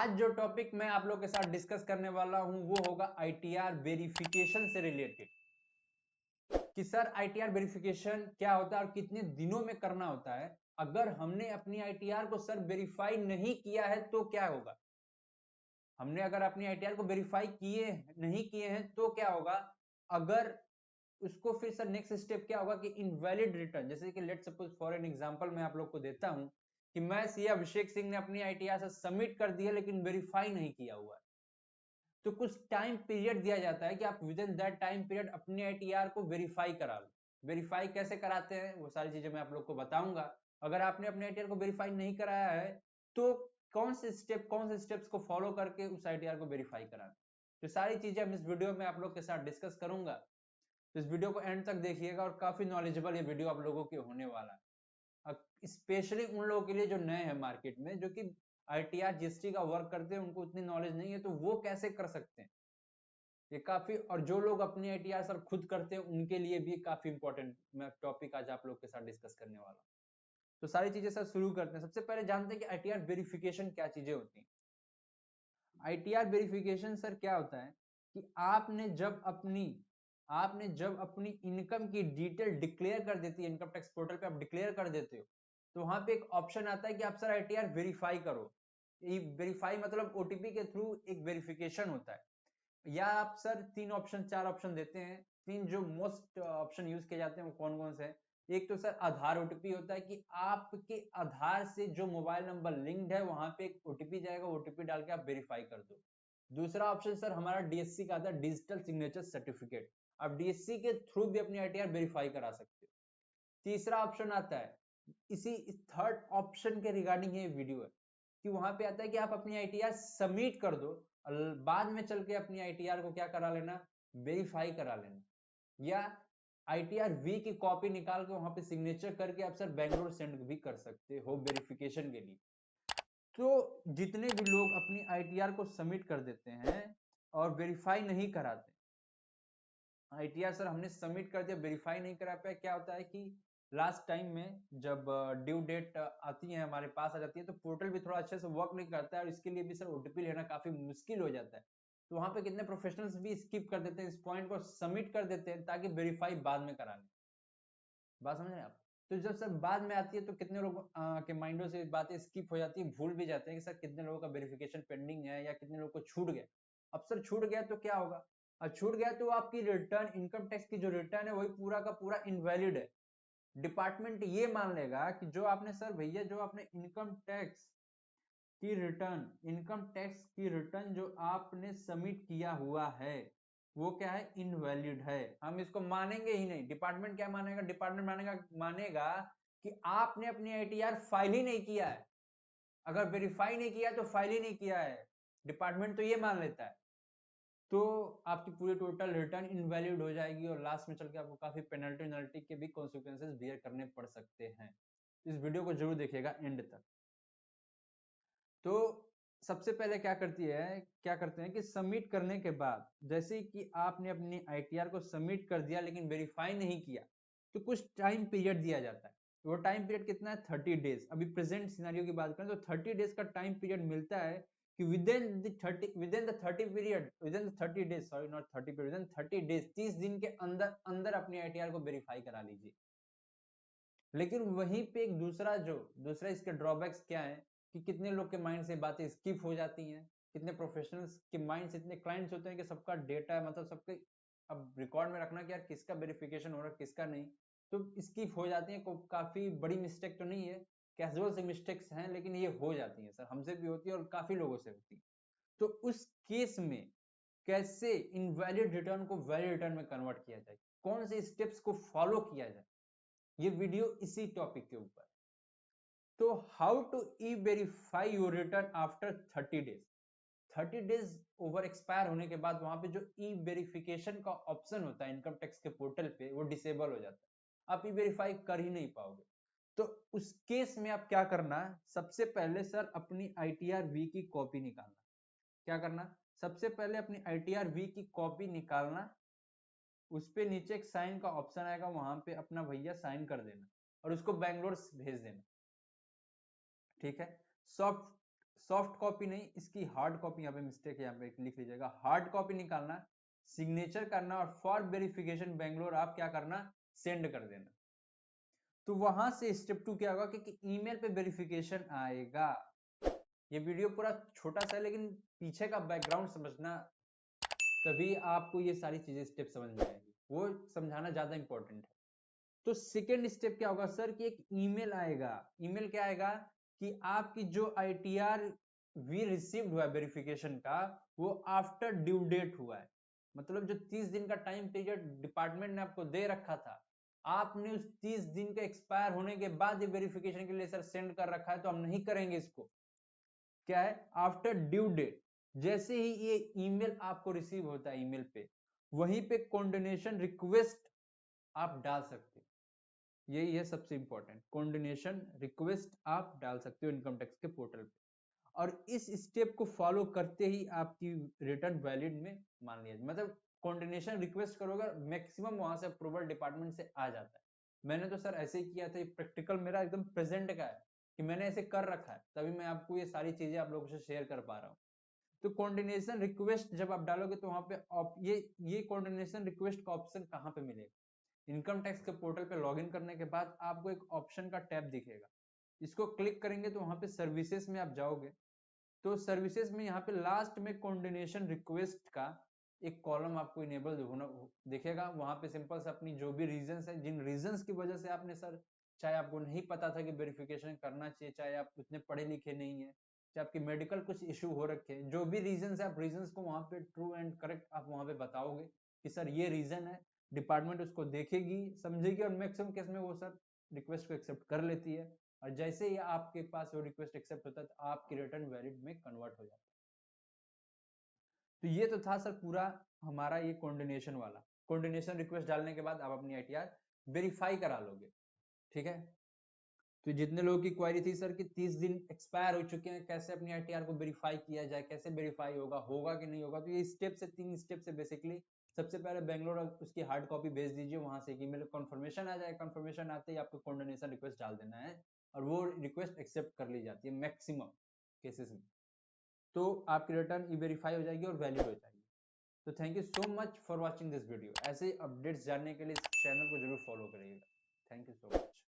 आज जो टॉपिक मैं आप लोग के साथ डिस्कस करने वाला हूं वो होगा आईटीआर वेरिफिकेशन से रिलेटेड कि सर आईटीआर वेरिफिकेशन क्या होता है और कितने दिनों में करना होता है। अगर हमने अपनी आईटीआर को सर वेरीफाई नहीं किया है तो क्या होगा, हमने अगर अपनी आईटीआर को वेरीफाई नहीं किए हैं तो क्या होगा। अगर उसको फिर सर नेक्स्ट स्टेप क्या होगा कि इनवैलिड रिटर्न, जैसे कि let suppose for an example मैं आप लोग को देता हूं कि मैं सी अभिषेक सिंह ने अपनी आईटीआर से सबमिट कर दिया लेकिन वेरीफाई नहीं किया हुआ है, तो कुछ टाइम पीरियड दिया जाता है कि आप with in that time period अपनी आईटीआर को वेरीफाई करा लो। वेरीफाई कैसे कराते हैं वो सारी चीजें मैं आप लोग को बताऊंगा। अगर आपने अपने आईटीआर को वेरीफाई नहीं कराया है तो कौन से स्टेप्स को फॉलो करके उस आईटीआर को वेरीफाई कराना, तो सारी चीजें हम इस वीडियो में आप लोग के साथ डिस्कस करूंगा। तो इस वीडियो को एंड तक देखिएगा और काफी नॉलेजेबल ये वीडियो आप लोगों के होने वाला है, स्पेशली उन लोगों के लिए जो नए हैं मार्केट में, जो कि आईटीआर जीएसटी का वर्क करते हैं, उनको उतनी नॉलेज नहीं है तो वो कैसे कर सकते हैं ये काफी, और जो लोग अपनी आईटीआर सर खुद करते हैं उनके लिए भी काफी इंपॉर्टेंट मैं टॉपिक आज आप लोग के साथ डिस्कस करने वाला हूं। तो सारी चीजें सर शुरू करते हैं। सबसे पहले जानते हैं कि आईटीआर वेरिफिकेशन क्या चीजें होती हैं। आईटीआर वेरिफिकेशन सर क्या होता है कि आपने जब अपनी इनकम की डिटेल डिक्लेयर कर देती है, इनकम टैक्स पोर्टल पे आप डिक्लेयर कर देते हो, तो वहां पे एक ऑप्शन आता है कि आप सर आईटीआर वेरीफाई करो। ये वेरीफाई मतलब ओटीपी के थ्रू एक वेरिफिकेशन होता है, या आप सर चार ऑप्शन देते हैं। तीन जो मोस्ट ऑप्शन यूज किए जाते हैं वो कौन कौन से हैं। एक तो सर आधार ओटीपी होता है कि आपके आधार से जो मोबाइल नंबर लिंक्ड है वहां पे एक ओटीपी जाएगा, ओटीपी डाल के आप वेरीफाई कर दो। दूसरा ऑप्शन सर हमारा डीएससी का आता है, डिजिटल सिग्नेचर सर्टिफिकेट, आप डीएससी के थ्रू भी अपनी आईटीआर वेरीफाई करा सकते हो। तीसरा ऑप्शन आता है, इसी थर्ड ऑप्शन के रिगार्डिंग ये वीडियो है, कि वहां पे आता है कि आप अपनी आईटीआर सबमिट कर दो और बाद में चल के अपनी आईटीआर को क्या करा लेना, वेरीफाई करा लेना। या आईटीआर वी की कॉपी निकाल के वहां पे सिग्नेचर करके आप सर बैंगलोर सेंड भी कर सकते हो वेरिफिकेशन के लिए। तो जितने भी लोग अपनी आईटीआर को सबमिट कर देते हैं और वेरीफाई नहीं कराते, आईटीआर सर हमने सबमिट कर दिया वेरीफाई नहीं करा पाया, क्या होता है कि लास्ट टाइम में जब ड्यू डेट आती है हमारे पास आ जाती है तो पोर्टल भी थोड़ा अच्छे से वर्क नहीं करता है और इसके लिए भी सर ओटीपी लेना काफी मुश्किल हो जाता है। तो वहां पे कितने प्रोफेशनल्स भी स्किप कर देते हैं, इस पॉइंट को सबमिट कर देते हैं ताकि वेरीफाई बाद में करा लें। बात समझ रहे हैं आप। तो जब सर बाद में आती है तो कितने लोग के माइंडों से बातें स्किप हो जाती है, भूल भी जाते हैं कि सर कितने लोगों का वेरिफिकेशन पेंडिंग है या कितने लोगों को छूट गया। अब सर छूट गया तो क्या होगा, अब छूट गया तो आपकी रिटर्न, इनकम टैक्स की जो रिटर्न है वही पूरा का पूरा इनवैलिड है। डिपार्टमेंट ये मान लेगा कि जो आपने सर भैया जो आपने इनकम टैक्स की रिटर्न जो आपने सबमिट किया हुआ है वो क्या है, इनवैलिड है। हम इसको मानेंगे ही नहीं। डिपार्टमेंट क्या मानेगा, डिपार्टमेंट मानेगा कि आपने अपनी आईटीआर फाइल ही नहीं किया है। अगर वेरीफाई नहीं किया तो फाइल ही नहीं किया है, डिपार्टमेंट तो ये मान लेता है। तो आपकी पूरी टोटल रिटर्न इनवैलिड हो जाएगी और लास्ट में चल के आपको काफी पेनल्टी के भी कॉन्सिक्वेंसेस बियर करने पड़ सकते हैं। इस वीडियो को जरूर देखिएगा एंड तक। तो सबसे पहले क्या करते हैं कि सबमिट करने के बाद, जैसे कि आपने अपनी आईटीआर को सबमिट कर दिया लेकिन वेरीफाई नहीं किया, तो कुछ टाइम पीरियड दिया जाता है। वो टाइम पीरियड कितना है, 30 डेज। अभी प्रेजेंट सिनेरियो की बात करें तो 30 डेज का टाइम पीरियड मिलता है कि विदिन द 30 डेज 30 दिन के अंदर अंदर अपनी आईटीआर को वेरीफाई करा लीजिए। लेकिन वहीं पे एक दूसरा इसके ड्रॉबैक्स क्या है कि कितने लोग के माइंड से बातें स्किप हो जाती हैं, कितने प्रोफेशनल्स के माइंड से, इतने क्लाइंट्स होते हैं कि सबका डेटा मतलब सबके अब रिकॉर्ड में रखना कि यार किसका वेरिफिकेशन हो रहा है किसका नहीं, तो स्किप हो जाती है। काफी बड़ी मिस्टेक तो नहीं है, कैजुअल से मिस्टेक्स हैं लेकिन ये हो जाती है सर, हमसे भी होती है और काफी लोगों से होती है। तो उस केस में कैसे इनवैलिड रिटर्न को वैलिड रिटर्न में कन्वर्ट किया जाए, कौन से स्टेप्स को फॉलो किया जाए, ये वीडियो इसी टॉपिक के ऊपर। तो how to e verify your return after 30 days. 30 days over expire होने के बाद वहां पे जो ई वेरिफिकेशन का ऑप्शन होता है इनकम टैक्स के पोर्टल पे वो डिसेबल हो जाता है, आप ई वेरीफाई कर ही नहीं पाओगे। तो उस केस में आप क्या करना, सबसे पहले सर अपनी आईटीआर वी की कॉपी निकालना। क्या करना, सबसे पहले अपनी आईटीआर वी की कॉपी निकालना, उस पे नीचे एक साइन का ऑप्शन आएगा, वहां पे अपना भैया साइन कर देना और उसको बैंगलोर भेज देना। ठीक है, सॉफ्ट सॉफ्ट कॉपी नहीं, इसकी हार्ड कॉपी, यहाँ पे मिस्टेक है, यहाँ पे लिख लीजिएगा, हार्ड कॉपी निकालना, सिग्नेचर करना और फॉर वेरिफिकेशन बेंगलोर आप क्या करना, सेंड कर देना। तो वहां से स्टेप 2 क्या होगा कि ईमेल पे वेरिफिकेशन आएगा। ये वीडियो पूरा छोटा सा है लेकिन पीछे का बैकग्राउंड समझना, तभी आपको ये सारी चीजें स्टेप समझ में आएगी, वो समझाना ज्यादा इंपॉर्टेंट है। तो सेकेंड स्टेप क्या होगा सर कि एक ईमेल आएगा। ईमेल क्या आएगा कि आपकी जो आईटीआर वी रिसीव्ड हुआ है वेरिफिकेशन का, वो आफ्टर ड्यू डेट हुआ है। मतलब जो 30 दिन का टाइम पीरियड डिपार्टमेंट ने आपको दे रखा था, आपने उस 30 दिन के एक्सपायर होने के बाद ये वेरिफिकेशन के लिए सर सेंड कर रखा है, तो हम नहीं करेंगे इसको। क्या है, आफ्टर ड्यू डेट। जैसे ही ये ईमेल आपको रिसीव होता है ईमेल पे, वहीं पे कंडोनेशन रिक्वेस्ट आप डाल सकते हो। यही है सबसे इंपॉर्टेंट, कंडोनेशन रिक्वेस्ट आप डाल सकते हो इनकम टैक्स के पोर्टल पे, और इस स्टेप को फॉलो करते ही आपकी रिटर्न वैलिड में मान लिया, मतलब कंडोनेशन रिक्वेस्ट करोगे मैक्सिमम वहां से अप्रूवल डिपार्टमेंट से आ जाता है। मैंने तो सर ऐसे ही किया था, प्रैक्टिकल मेरा एकदम प्रेजेंट का है कि मैंने ऐसे कर रखा है, तभी मैं आपको ये सारी चीजें आप लोगों से शेयर कर पा रहा हूँ। तो कोऑर्डिनेशन रिक्वेस्ट जब आप डालोगे तो वहां पे ये कोऑर्डिनेशन रिक्वेस्ट का ऑप्शन कहाँ पे मिलेगा, इनकम टैक्स के पोर्टल पे लॉगिन करने के बाद आपको एक ऑप्शन का टैब दिखेगा, इसको क्लिक करेंगे तो वहां पे सर्विसेज में आप जाओगे, तो सर्विसेज में यहाँ पे लास्ट में कोऑर्डिनेशन रिक्वेस्ट का एक कॉलम आपको इनेबल होना दिखेगा। वहां पे सिंपल से अपनी जो भी रीजंस है, जिन रीजंस की वजह से आपने सर, चाहे आपको नहीं पता था कि वेरिफिकेशन करना चाहिए, चाहे आप उतने पढ़े लिखे नहीं है, चाहे आपकी मेडिकल कुछ इशू हो रखे हैं, जो भी रीजंस है आप रीजंस को वहां पे ट्रू एंड करेक्ट आप वहां पे बताओगे कि सर ये रीजन है। डिपार्टमेंट उसको देखेगी, समझेगी, और मैक्सिमम केस में वो सर रिक्वेस्ट को एक्सेप्ट कर लेती है, और जैसे ही आपके पास वो रिक्वेस्ट एक्सेप्ट होता है तो आपकी रिटर्न वैलिड में कन्वर्ट हो जाता है। तो ये तो था सर पूरा हमारा ये कोऑर्डिनेशन वाला। कोऑर्डिनेशन रिक्वेस्ट डालने के बाद आप अपनी आईटीआर वेरीफाई करा लोगे, ठीक है। तो जितने लोगों की क्वेरी थी सर कि 30 दिन एक्सपायर हो चुके हैं, कैसे अपनी आईटीआर को वेरीफाई किया जाए, कैसे वेरीफाई होगा, होगा कि नहीं होगा, तो ये स्टेप से 3 स्टेप से बेसिकली सबसे पहले बेंगलोर उसकी हार्ड कॉपी भेज दीजिए, वहां से ईमेल कंफर्मेशन आ जाए, कंफर्मेशन आते ही आपको कोऑर्डिनेशन रिक्वेस्ट डाल देना है, और वो रिक्वेस्ट एक्सेप्ट कर ली जाती है मैक्सिमम केसेस में, तो आपकी रिटर्न ई वेरीफाई हो जाएगी और वैलिड हो जाएगी। तो thank you so much for watching this video. ऐसे अपडेट्स जानने के लिए इस चैनल को जरूर फॉलो करिएगा। Thank you so much.